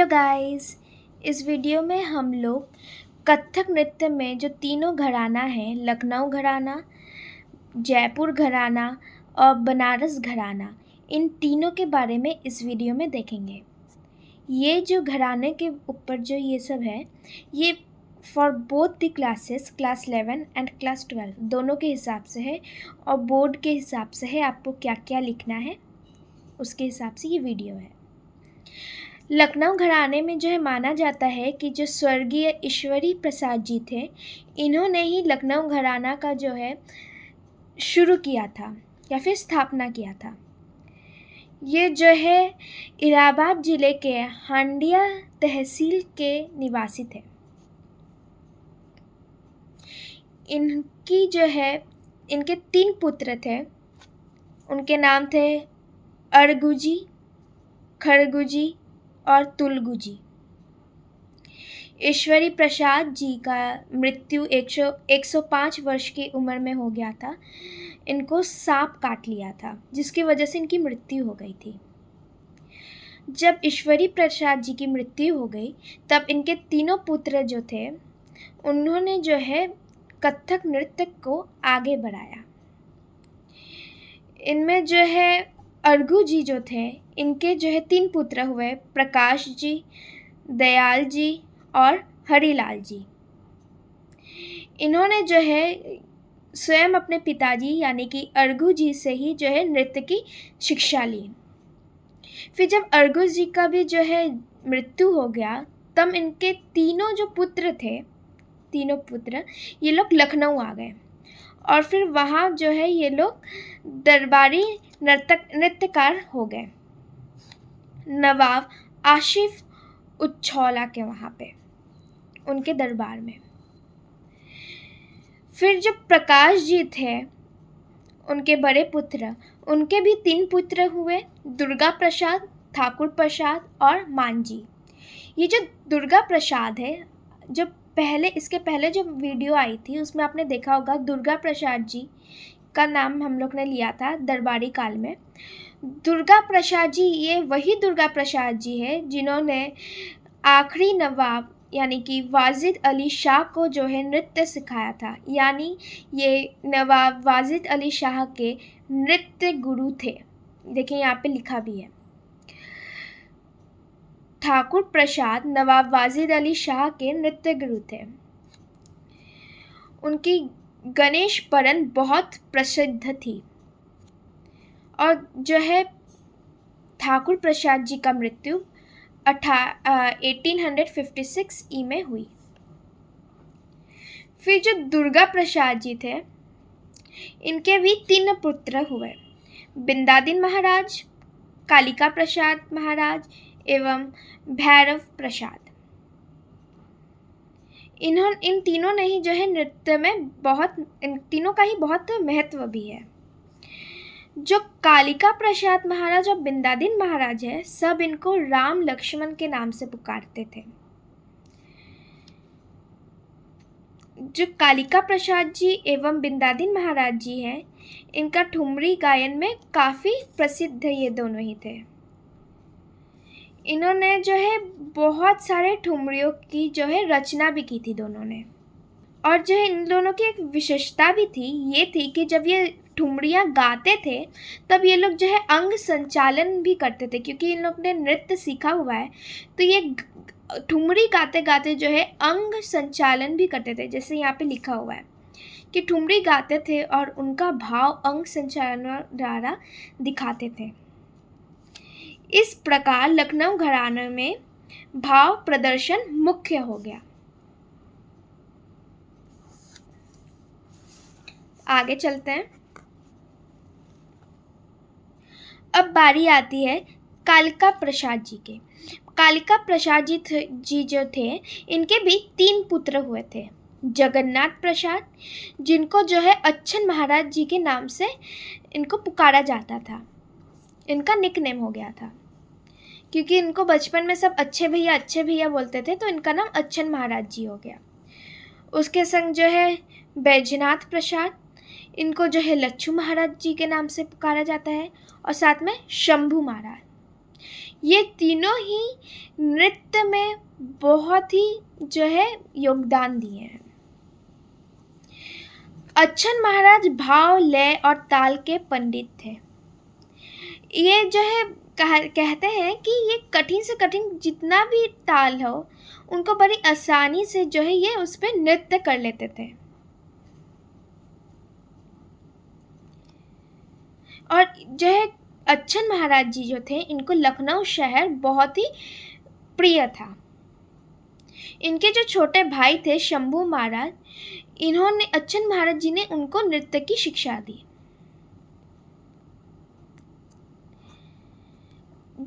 Guys, इस video में हम लोग कथक नृत्य में जो तीनों घराना है, लखनऊ घराना, जयपुर घराना और बनारस घराना, इन तीनों के बारे में इस वीडियो में देखेंगे। ये जो घराने के ऊपर जो ये सब है, ये for both the classes, class 11 and class 12 दोनों के हिसाब से है और बोर्ड के हिसाब से है। आपको क्या क्या लिखना है उसके हिसाब से ये वीडियो है। लखनऊ घराने में जो है माना जाता है कि जो स्वर्गीय ईश्वरी प्रसाद जी थे, इन्होंने ही लखनऊ घराना का जो है शुरू किया था या फिर स्थापना किया था। ये जो है इलाहाबाद ज़िले के हांडिया तहसील के निवासी थे। इनकी जो है इनके 3 पुत्र थे। उनके नाम थे अरगुजी, खरगुजी और तुलगुजी। ईश्वरी प्रसाद जी का मृत्यु 105 वर्ष की उम्र में हो गया था। इनको सांप काट लिया था, जिसकी वजह से इनकी मृत्यु हो गई थी। जब ईश्वरी प्रसाद जी की मृत्यु हो गई, तब इनके तीनों पुत्र जो थे, उन्होंने जो है कथक नृत्य को आगे बढ़ाया। इनमें जो है अरगू जी जो थे, इनके जो है 3 पुत्र हुए, प्रकाश जी, दयाल जी और हरिलाल जी। इन्होंने जो है स्वयं अपने पिताजी यानी कि अरगू जी से ही जो है नृत्य की शिक्षा ली। फिर जब अरगू जी का भी जो है मृत्यु हो गया, तब इनके तीनों जो पुत्र थे, तीनों पुत्र ये लोग लखनऊ आ गए और फिर वहाँ जो है ये लोग दरबारी नृत्यकार हो गए, नवाब आशिफ उच्छौला के वहाँ पे, उनके दरबार में। फिर जो प्रकाश जी थे, उनके बड़े पुत्र, उनके भी 3 पुत्र हुए, दुर्गा प्रसाद, ठाकुर प्रसाद और मांझी। ये जो दुर्गा प्रसाद है, जो इसके पहले जो वीडियो आई थी उसमें आपने देखा होगा, दुर्गा प्रसाद जी का नाम हम लोग ने लिया था दरबारी काल में। दुर्गा प्रसाद जी ये वही दुर्गा प्रसाद जी है जिन्होंने आखिरी नवाब यानी कि वाजिद अली शाह को जो है नृत्य सिखाया था। यानी ये नवाब वाजिद अली शाह के नृत्य गुरु थे। देखिए यहाँ पे लिखा भी है, ठाकुर प्रसाद नवाब वाजिद अली शाह के नृत्य गुरु थे। उनकी गणेश परन बहुत प्रसिद्ध थी और जो है ठाकुर प्रसाद जी का मृत्यु 1856 ई में हुई। फिर जो दुर्गा प्रसाद जी थे, इनके भी 3 पुत्र हुए, बिंदादिन महाराज, कालिका प्रसाद महाराज एवं भैरव प्रसाद। इन तीनों ने ही जो है नृत्य में इन तीनों का ही बहुत महत्व भी है। जो कालिका प्रसाद महाराज और बिंदादिन महाराज है, सब इनको राम लक्ष्मण के नाम से पुकारते थे। जो कालिका प्रसाद जी एवं बिंदादिन महाराज जी हैं, इनका ठुमरी गायन में काफ़ी प्रसिद्ध ये दोनों ही थे। इन्होंने जो है बहुत सारे ठुमरियों की जो है रचना भी की थी दोनों ने। और जो है इन दोनों की एक विशेषता भी थी, ये थी कि जब ये ठुमरियाँ गाते थे, तब ये लोग जो है अंग संचालन भी करते थे। क्योंकि इन लोग ने नृत्य सीखा हुआ है, तो ये ठुमरी गाते गाते जो है अंग संचालन भी करते थे। जैसे यहाँ पे लिखा हुआ है कि ठुमरी गाते थे और उनका भाव अंग संचालन द्वारा दिखाते थे। इस प्रकार लखनऊ घराने में भाव प्रदर्शन मुख्य हो गया। आगे चलते हैं। अब बारी आती है कालिका प्रसाद जी के। कालिका प्रसाद जी जो थे, इनके भी 3 पुत्र हुए थे, जगन्नाथ प्रसाद, जिनको जो है अच्छन महाराज जी के नाम से इनको पुकारा जाता था। इनका निकनेम हो गया था क्योंकि इनको बचपन में सब अच्छे भैया बोलते थे, तो इनका नाम अच्छन महाराज जी हो गया। उसके संग जो है बैजनाथ प्रसाद, इनको जो है लच्छू महाराज जी के नाम से पुकारा जाता है, और साथ में शंभू महाराज। ये तीनों ही नृत्य में बहुत ही जो है योगदान दिए हैं। अच्छन महाराज भाव, लय और ताल के पंडित थे। ये जो है कहते हैं कि ये कठिन से कठिन जितना भी ताल हो उनको बड़ी आसानी से जो है ये उस पर नृत्य कर लेते थे। और जो है अच्छन महाराज जी जो थे इनको लखनऊ शहर बहुत ही प्रिय था। इनके जो छोटे भाई थे शंभू महाराज, इन्होंने अच्छन महाराज जी ने उनको नृत्य की शिक्षा दी।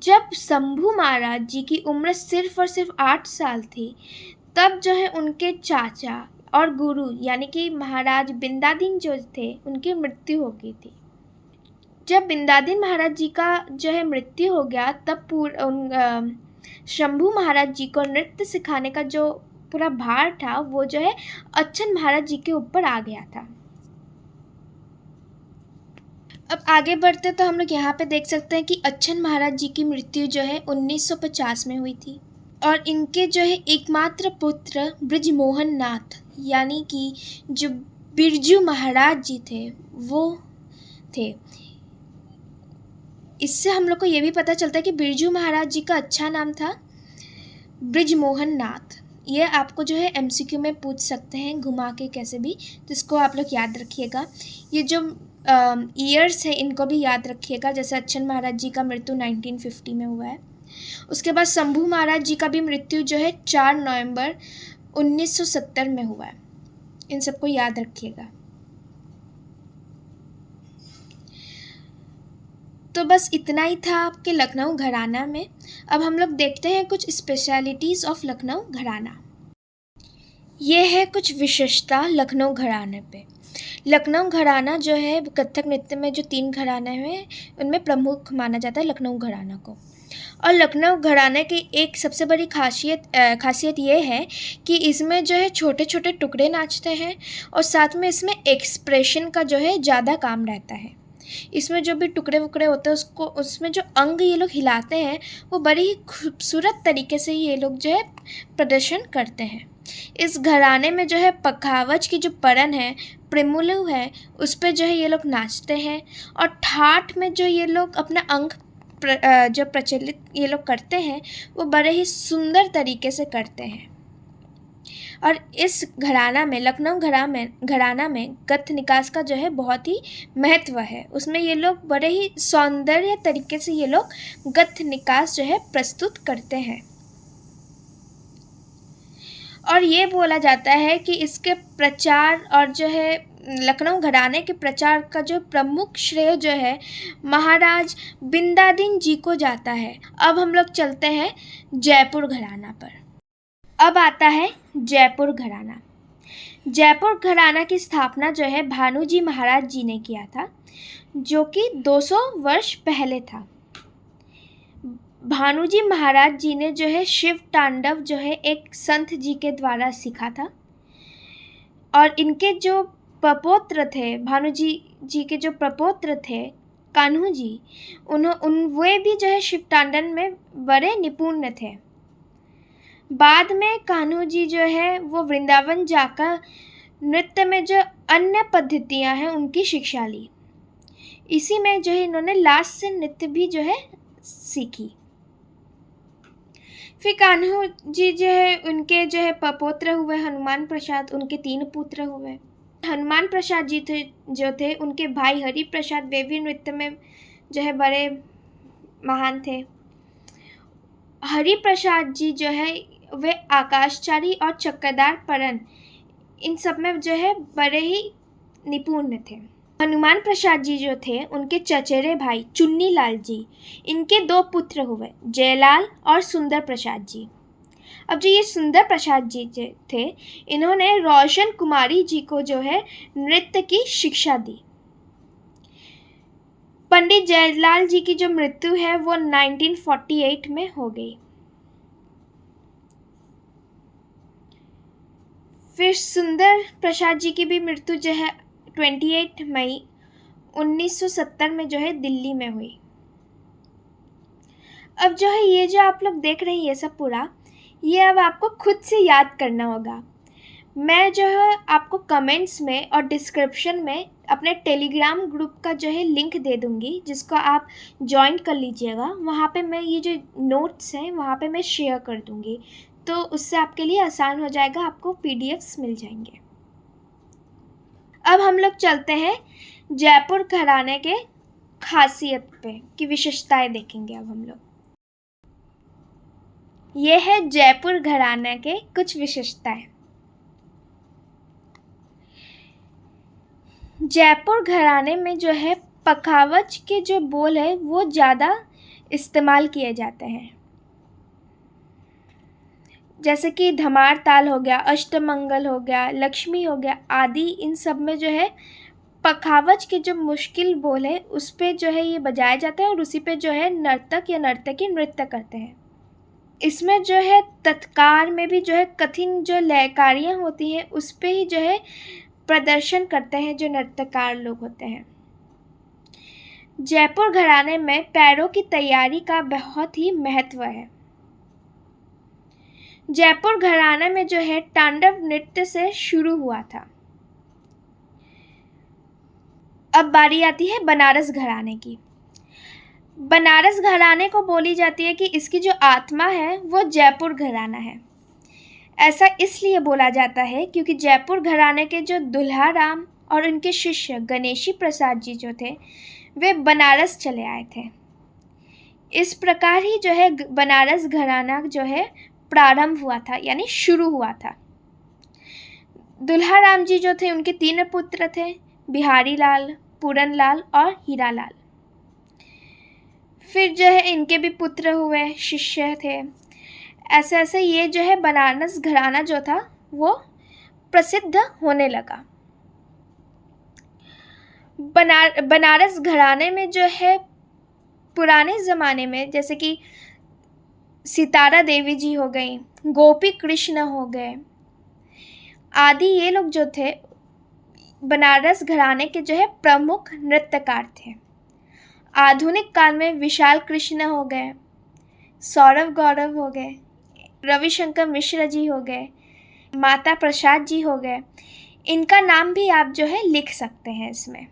जब शंभू महाराज जी की उम्र सिर्फ और सिर्फ 8 साल थी, तब जो है उनके चाचा और गुरु यानी कि महाराज बिंदादीन जो थे उनकी मृत्यु हो गई थी। जब बिंदादीन महाराज जी का जो है मृत्यु हो गया, तब शंभू महाराज जी को नृत्य सिखाने का जो पूरा भार था वो जो है अच्छन महाराज जी के ऊपर आ गया था। अब आगे बढ़ते तो हम लोग यहाँ पे देख सकते हैं कि अच्छन महाराज जी की मृत्यु जो है 1950 में हुई थी और इनके जो है एकमात्र पुत्र ब्रिजमोहन नाथ यानी कि जो बिरजू महाराज जी थे वो थे। इससे हम लोग को ये भी पता चलता है कि बिरजू महाराज जी का अच्छा नाम था ब्रिजमोहन नाथ। ये आपको जो है MCQ में पूछ सकते हैं घुमा के कैसे भी, तो इसको आप लोग याद रखिएगा। ये जो ईयर्स है इनको भी याद रखिएगा। जैसे अच्छन महाराज जी का मृत्यु 1950 में हुआ है। उसके बाद शंभू महाराज जी का भी मृत्यु जो है 4 नवंबर 1970 में हुआ है। इन सबको याद रखिएगा। तो बस इतना ही था आपके लखनऊ घराना में। अब हम लोग देखते हैं कुछ स्पेशलिटीज़ ऑफ लखनऊ घराना। ये है कुछ विशेषता लखनऊ घराने पे। लखनऊ घराना जो है कथक नृत्य में जो 3 घराने हैं उनमें प्रमुख माना जाता है लखनऊ घराना को। और लखनऊ घराने की एक सबसे बड़ी खासियत ये है कि इसमें जो है छोटे छोटे टुकड़े नाचते हैं और साथ में इसमें एक्सप्रेशन का जो है ज़्यादा काम रहता है। इसमें जो भी टुकड़े वुकड़े होते हैं उसको उसमें जो अंग ये लोग हिलाते हैं वो बड़ी ही खूबसूरत तरीके से ये लोग जो है प्रदर्शन करते हैं। इस घराने में जो है पखावज की जो परन है, प्रेमुलु है, उस पर जो है ये लोग नाचते हैं। और ठाठ में जो ये लोग अपना अंग जो प्रचलित ये लोग करते हैं वो बड़े ही सुंदर तरीके से करते हैं। और इस घराना में लखनऊ घराना में गत्थ निकास का जो है बहुत ही महत्व है। उसमें ये लोग बड़े ही सौंदर्य तरीके से ये लोग गत्थ निकास जो है प्रस्तुत करते हैं। और ये बोला जाता है कि इसके प्रचार और जो है लखनऊ घराने के प्रचार का जो प्रमुख श्रेय जो है महाराज बिंदादीन जी को जाता है। अब हम लोग चलते हैं जयपुर घराना पर। अब आता है जयपुर घराना। जयपुर घराना की स्थापना जो है भानुजी महाराज जी ने किया था, जो कि 200 वर्ष पहले था। भानुजी महाराज जी ने जो है शिव तांडव जो है एक संत जी के द्वारा सीखा था। और इनके जो प्रपौत्र थे, भानुजी जी के जो प्रपौत्र थे कान्हू जी, वे भी जो है शिव तांडव में बड़े निपुण थे। बाद में कान्हू जी जो है वो वृंदावन जाकर नृत्य में जो अन्य पद्धतियां हैं उनकी शिक्षा ली। इसी में जो है इन्होंने लास्य नृत्य भी जो है सीखी। फिर कान्हू जी जो है उनके जो है प्रपौत्र हुए हनुमान प्रसाद, उनके 3 पुत्र हुए। हनुमान प्रसाद जी जो थे उनके भाई हरि प्रसाद, वे भी नृत्य में जो है बड़े महान थे। हरि प्रसाद जी जो है वे आकाशचारी और चक्करदार परन इन सब में जो है बड़े ही निपुण थे। हनुमान प्रसाद जी जो थे उनके चचेरे भाई चुन्नी लाल जी, इनके 2 पुत्र हुए जयलाल और सुंदर प्रसाद जी। अब जो ये सुंदर प्रसाद जी थे इन्होंने रोशन कुमारी जी को जो है नृत्य की शिक्षा दी। पंडित जयलाल जी की जो मृत्यु है वो 1948 में हो गई। फिर सुंदर प्रसाद जी की भी मृत्यु जो है 28 मई 1970 में जो है दिल्ली में हुई। अब जो है ये जो आप लोग देख रहे हैं ये सब पूरा, ये अब आपको खुद से याद करना होगा। मैं जो है आपको कमेंट्स में और डिस्क्रिप्शन में अपने टेलीग्राम ग्रुप का जो है लिंक दे दूँगी, जिसको आप जॉइन कर लीजिएगा। वहाँ पे मैं ये जो नोट्स हैं वहाँ पे मैं शेयर कर दूँगी, तो उससे आपके लिए आसान हो जाएगा, आपको पीडीएफ्स मिल जाएंगे। अब हम लोग चलते हैं जयपुर घराने के खासियत पे की विशेषताएं देखेंगे। अब हम लोग ये है जयपुर घराने के कुछ विशेषताएं। जयपुर घराने में जो है पखावज के जो बोल है वो ज़्यादा इस्तेमाल किए जाते हैं, जैसे कि धमार ताल हो गया, अष्टमंगल हो गया, लक्ष्मी हो गया आदि। इन सब में जो है पखावज के जो मुश्किल बोल है उस पे जो है ये बजाया जाता है और उसी पे जो है नर्तक या नर्तकी नृत्य करते हैं। इसमें जो है तत्कार में भी जो है कठिन जो लयकारियाँ होती हैं उस पे ही जो है प्रदर्शन करते हैं जो नृत्यकार लोग होते हैं। जयपुर घराने में पैरों की तैयारी का बहुत ही महत्व है। जयपुर घराना में जो है तांडव नृत्य से शुरू हुआ था। अब बारी आती है बनारस घराने की। बनारस घराने को बोली जाती है कि इसकी जो आत्मा है वो जयपुर घराना है। ऐसा इसलिए बोला जाता है क्योंकि जयपुर घराने के जो दुल्हा राम और उनके शिष्य गणेशी प्रसाद जी जो थे वे बनारस चले आए थे। इस प्रकार ही जो है बनारस घराना जो है प्रारंभ हुआ था, यानी शुरू हुआ था। दुल्हा राम जी जो थे उनके 3 पुत्र थे, बिहारी लाल, पूरन लाल और हीरा लाल। फिर जो है इनके भी पुत्र हुए, शिष्य थे। ऐसे ऐसे ये जो है बनारस घराना जो था वो प्रसिद्ध होने लगा। बनारस घराने में जो है पुराने ज़माने में जैसे कि सितारा देवी जी हो गई, गोपी कृष्ण हो गए आदि, ये लोग जो थे बनारस घराने के जो है प्रमुख नृत्यकार थे। आधुनिक काल में विशाल कृष्ण हो गए, सौरभ गौरव हो गए, रविशंकर मिश्र जी हो गए, माता प्रसाद जी हो गए। इनका नाम भी आप जो है लिख सकते हैं इसमें।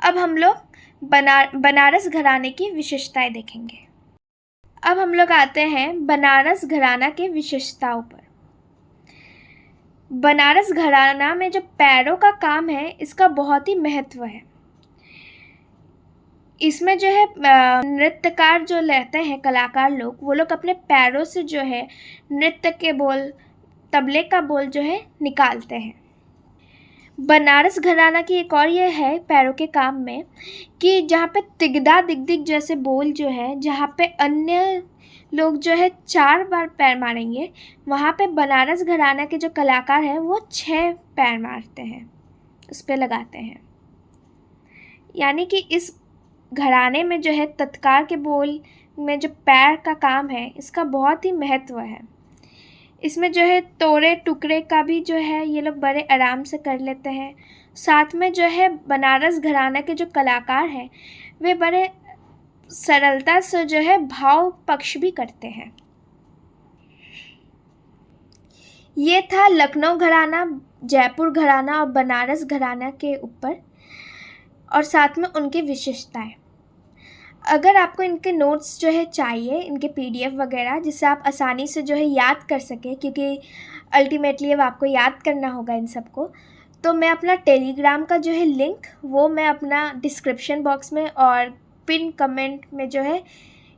अब हम लोग बनारस घराने की विशेषताएं देखेंगे। अब हम लोग आते हैं बनारस घराना के विशेषताओं पर। बनारस घराना में जो पैरों का काम है इसका बहुत ही महत्व है। इसमें जो है नृत्यकार जो रहते हैं, कलाकार लोग, वो लोग अपने पैरों से जो है नृत्य के बोल, तबले का बोल जो है निकालते हैं। बनारस घराना की एक और ये है पैरों के काम में कि जहाँ पे तिगदा दिगदिग जैसे बोल जो है, जहाँ पे अन्य लोग जो है 4 बार पैर मारेंगे, वहाँ पे बनारस घराना के जो कलाकार हैं वो 6 पैर मारते हैं, उस पे लगाते हैं। यानी कि इस घराने में जो है तत्कार के बोल में जो पैर का काम है इसका बहुत ही महत्व है। इसमें जो है तोड़े टुकड़े का भी जो है ये लोग बड़े आराम से कर लेते हैं। साथ में जो है बनारस घराना के जो कलाकार हैं वे बड़े सरलता से जो है भाव पक्ष भी करते हैं। ये था लखनऊ घराना, जयपुर घराना और बनारस घराना के ऊपर, और साथ में उनकी विशेषताएं। अगर आपको इनके नोट्स जो है चाहिए, इनके पीडीएफ वगैरह, जिससे आप आसानी से जो है याद कर सकें, क्योंकि अल्टीमेटली अब आपको याद करना होगा इन सबको, तो मैं अपना टेलीग्राम का जो है लिंक वो मैं अपना डिस्क्रिप्शन बॉक्स में और पिन कमेंट में जो है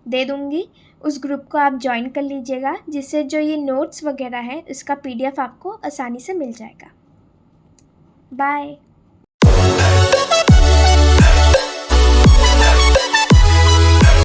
दे दूँगी। उस ग्रुप को आप ज्वाइन कर लीजिएगा, जिससे जो ये नोट्स वगैरह हैं इसका पीडीएफ आपको आसानी से मिल जाएगा। बाय।